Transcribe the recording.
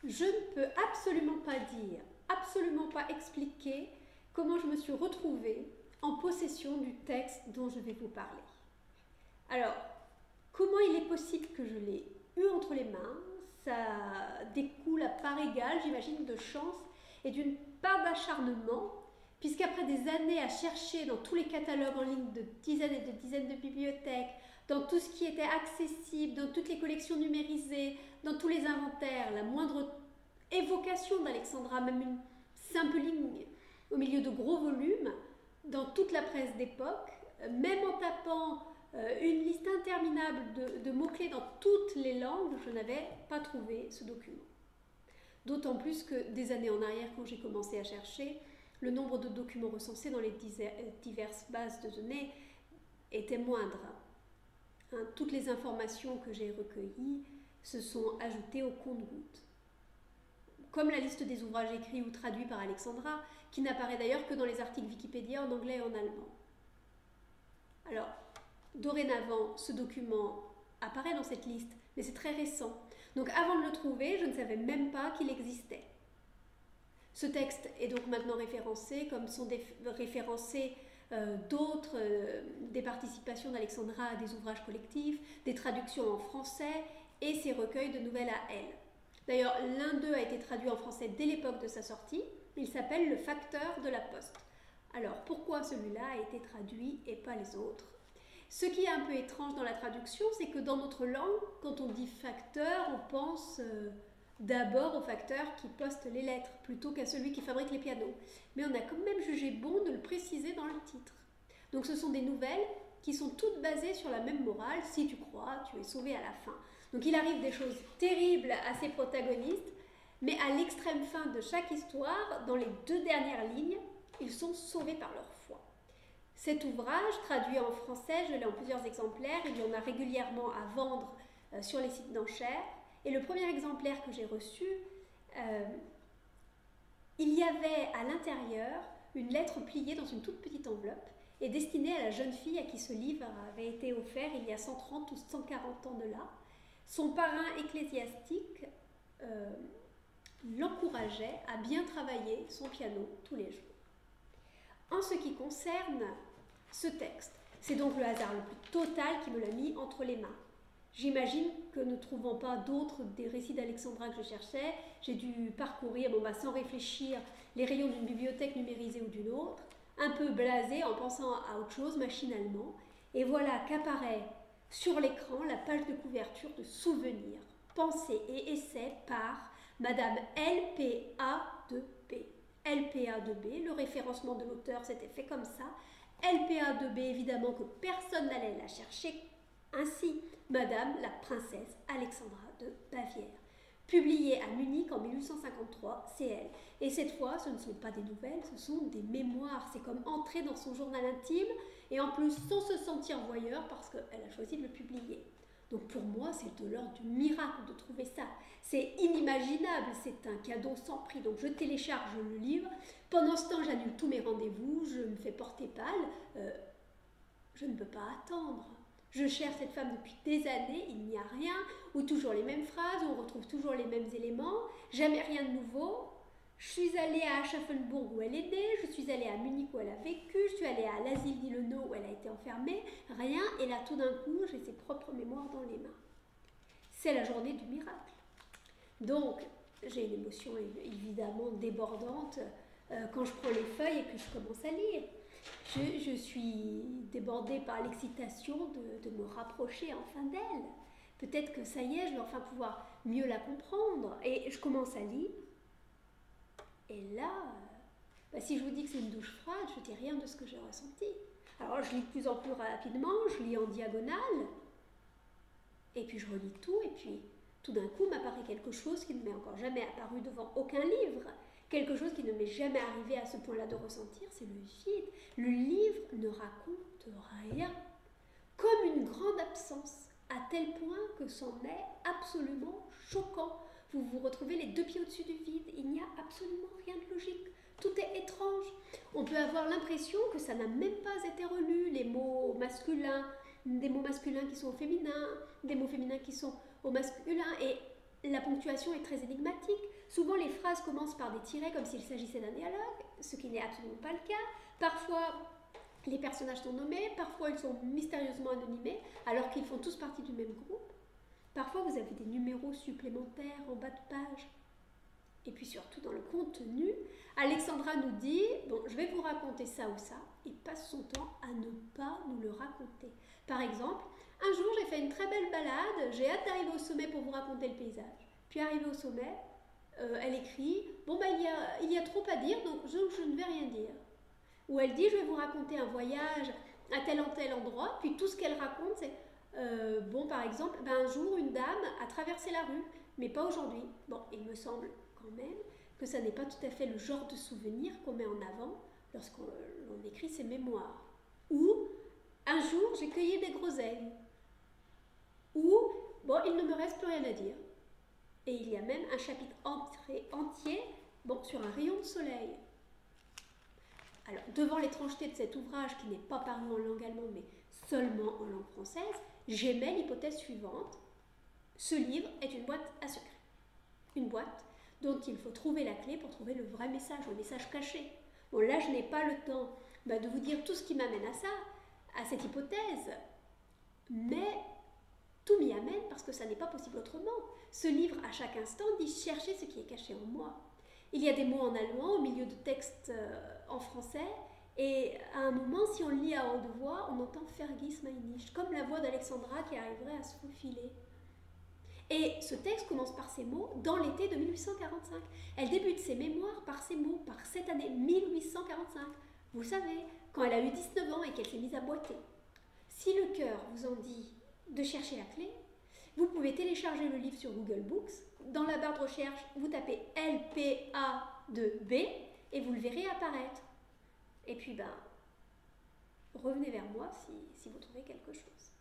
Je ne peux absolument pas dire, absolument pas expliquer comment je me suis retrouvée en possession du texte dont je vais vous parler. Alors, comment il est possible que je l'ai eu entre les mains? Ça découle à part égale, j'imagine, de chance et d'une part d'acharnement, puisqu'après des années à chercher dans tous les catalogues en ligne de dizaines de bibliothèques, dans tout ce qui était accessible, dans toutes les collections numérisées, dans tous les inventaires, la moindre évocation d'Alexandra, même une simple ligne au milieu de gros volumes, dans toute la presse d'époque, même en tapant une liste interminable de mots-clés dans toutes les langues, je n'avais pas trouvé ce document. D'autant plus que des années en arrière, quand j'ai commencé à chercher, le nombre de documents recensés dans les diverses bases de données était moindre. Toutes les informations que j'ai recueillies se sont ajoutées au compte-gouttes. Comme la liste des ouvrages écrits ou traduits par Alexandra, qui n'apparaît d'ailleurs que dans les articles Wikipédia en anglais et en allemand. Alors, dorénavant, ce document apparaît dans cette liste, mais c'est très récent. Donc avant de le trouver, je ne savais même pas qu'il existait. Ce texte est donc maintenant référencé, comme sont référencés d'autres, des participations d'Alexandra à des ouvrages collectifs, des traductions en français et ses recueils de nouvelles à elle. D'ailleurs, l'un d'eux a été traduit en français dès l'époque de sa sortie. Il s'appelle Le Facteur de la Poste. Alors, pourquoi celui-là a été traduit et pas les autres? Ce qui est un peu étrange dans la traduction, c'est que dans notre langue, quand on dit facteur, on pense d'abord au facteur qui poste les lettres, plutôt qu'à celui qui fabrique les pianos. Mais on a quand même jugé bon de le préciser dans le titre. Donc ce sont des nouvelles qui sont toutes basées sur la même morale. Si tu crois, tu es sauvé à la fin. Donc il arrive des choses terribles à ses protagonistes, mais à l'extrême fin de chaque histoire, dans les 2 dernières lignes, ils sont sauvés par leur foi. Cet ouvrage, traduit en français, je l'ai en plusieurs exemplaires, il y en a régulièrement à vendre sur les sites d'enchères. Et le premier exemplaire que j'ai reçu, il y avait à l'intérieur une lettre pliée dans une toute petite enveloppe et destinée à la jeune fille à qui ce livre avait été offert il y a 130 ou 140 ans de là. Son parrain ecclésiastique l'encourageait à bien travailler son piano tous les jours. En ce qui concerne ce texte, c'est donc le hasard le plus total qui me l'a mis entre les mains. J'imagine que ne trouvant pas d'autres des récits d'Alexandra que je cherchais, j'ai dû parcourir, sans réfléchir, les rayons d'une bibliothèque numérisée ou d'une autre, un peu blasé en pensant à autre chose machinalement, et voilà qu'apparaît sur l'écran la page de couverture de Souvenirs, pensées et essais par Madame LPA2B. LPA2B, le référencement de l'auteur s'était fait comme ça. LPA2B, évidemment que personne n'allait la chercher. Ainsi, Madame la princesse Alexandra de Bavière. Publiée à Munich en 1853, c'est elle. Et cette fois, ce ne sont pas des nouvelles, ce sont des mémoires. C'est comme entrer dans son journal intime, et en plus sans se sentir voyeur parce qu'elle a choisi de le publier. Donc pour moi, c'est de l'ordre du miracle de trouver ça. C'est inimaginable, c'est un cadeau sans prix. Donc je télécharge le livre. Pendant ce temps, j'annule tous mes rendez-vous, je me fais porter pâle. Je ne peux pas attendre. Je cherche cette femme depuis des années, il n'y a rien, ou toujours les mêmes phrases, où on retrouve toujours les mêmes éléments, jamais rien de nouveau. Je suis allée à Aschaffenbourg où elle est née, je suis allée à Munich où elle a vécu, je suis allée à l'asile d'Illenau où elle a été enfermée, rien, et là tout d'un coup, j'ai ses propres mémoires dans les mains. C'est la journée du miracle. Donc, j'ai une émotion évidemment débordante quand je prends les feuilles et que je commence à lire. Je suis débordée par l'excitation de me rapprocher enfin d'elle. Peut-être que ça y est, je vais enfin pouvoir mieux la comprendre. Et je commence à lire. Et là, si je vous dis que c'est une douche froide, je ne dis rien de ce que j'ai ressenti. Alors je lis de plus en plus rapidement, je lis en diagonale. Et puis je relis tout, et puis tout d'un coup m'apparaît quelque chose qui ne m'est encore jamais apparu devant aucun livre. Quelque chose qui ne m'est jamais arrivé à ce point-là de ressentir, c'est le vide. Le livre ne raconte rien. Comme une grande absence, à tel point que c'en est absolument choquant. Vous vous retrouvez les 2 pieds au-dessus du vide, il n'y a absolument rien de logique. Tout est étrange. On peut avoir l'impression que ça n'a même pas été relu, les mots masculins, des mots masculins qui sont au féminin, des mots féminins qui sont au masculin, et La ponctuation est très énigmatique. Souvent, les phrases commencent par des tirets comme s'il s'agissait d'un dialogue, ce qui n'est absolument pas le cas. Parfois, les personnages sont nommés, parfois ils sont mystérieusement anonymés, alors qu'ils font tous partie du même groupe. Parfois, vous avez des numéros supplémentaires en bas de page. Et puis surtout, dans le contenu, Alexandra nous dit « Bon, je vais vous raconter ça ou ça », et passe son temps à ne pas nous le raconter. Par exemple, un jour, j'ai fait une très belle balade, j'ai hâte d'arriver au sommet pour vous raconter le paysage. Puis arrivée au sommet, elle écrit « Bon, il y a trop à dire, donc je ne vais rien dire ». Ou elle dit « Je vais vous raconter un voyage à tel endroit », puis tout ce qu'elle raconte, c'est bon, par exemple, un jour, une dame a traversé la rue, mais pas aujourd'hui. Bon, il me semble quand même que ça n'est pas tout à fait le genre de souvenir qu'on met en avant lorsqu'on écrit ses mémoires. Ou un jour, j'ai cueilli des groseilles. Ou, bon, il ne me reste plus rien à dire. Et il y a même un chapitre entier sur un rayon de soleil. Alors, devant l'étrangeté de cet ouvrage qui n'est pas paru en langue allemande, mais seulement en langue française, j'émets l'hypothèse suivante. Ce livre est une boîte à secrets. Une boîte dont il faut trouver la clé pour trouver le vrai message, le message caché. Bon, là, je n'ai pas le temps de vous dire tout ce qui m'amène à ça, à cette hypothèse, mais tout m'y amène parce que ça n'est pas possible autrement. Ce livre, à chaque instant, dit chercher ce qui est caché en moi. Il y a des mots en allemand au milieu de textes en français, et à un moment, si on le lit à haute voix, on entend Vergiss mein nicht, comme la voix d'Alexandra qui arriverait à se faufiler. Et ce texte commence par ces mots dans l'été de 1845. Elle débute ses mémoires par ces mots, par cette année 1845. Vous savez, quand elle a eu 19 ans et qu'elle s'est mise à boiter. Si le cœur vous en dit de chercher la clé, vous pouvez télécharger le livre sur Google Books. Dans la barre de recherche, vous tapez LPA2B et vous le verrez apparaître. Et puis, revenez vers moi si vous trouvez quelque chose.